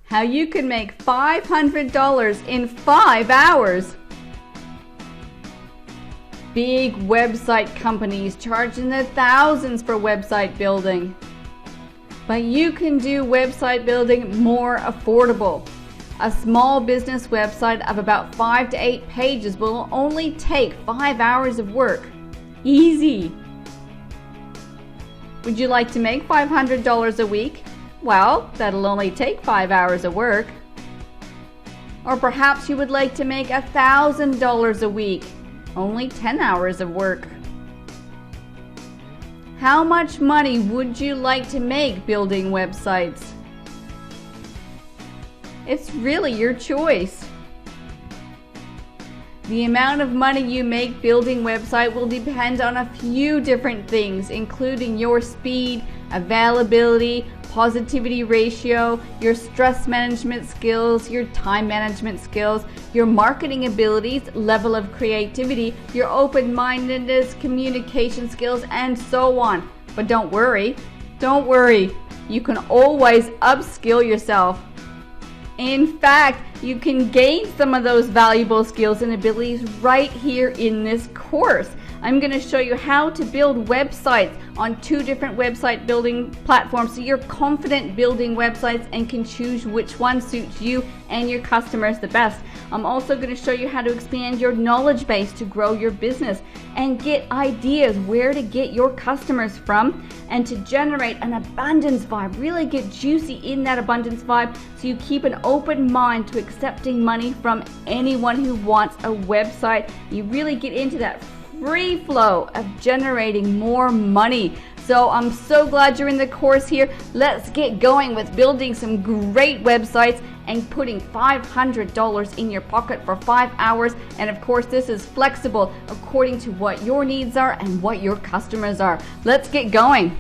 how you can make $500 in 5 hours. Big website companies charge in the thousands for website building. But you can do website building more affordable. A small business website of about 5 to 8 pages will only take 5 hours of work. Easy. Would you like to make $500 a week? Well, that'll only take 5 hours of work. Or perhaps you would like to make $1,000 a week, only 10 hours of work. How much money would you like to make building websites? It's really your choice. The amount of money you make building website will depend on a few different things, including your speed, availability, positivity ratio, your stress management skills, your time management skills, your marketing abilities, level of creativity, your open-mindedness, communication skills, and so on. But don't worry, you can always upskill yourself. In fact, you can gain some of those valuable skills and abilities right here in this course. I'm going to show you how to build websites on 2 different website building platforms so you're confident building websites and can choose which one suits you and your customers the best. I'm also going to show you how to expand your knowledge base to grow your business and get ideas where to get your customers from and to generate an abundance vibe. Really get juicy in that abundance vibe so you keep an open mind to accepting money from anyone who wants a website. You really get into that free flow of generating more money. So I'm so glad you're in the course here. Let's get going with building some great websites and putting $500 in your pocket for 5 hours. And of course, this is flexible according to what your needs are and what your customers are. Let's get going.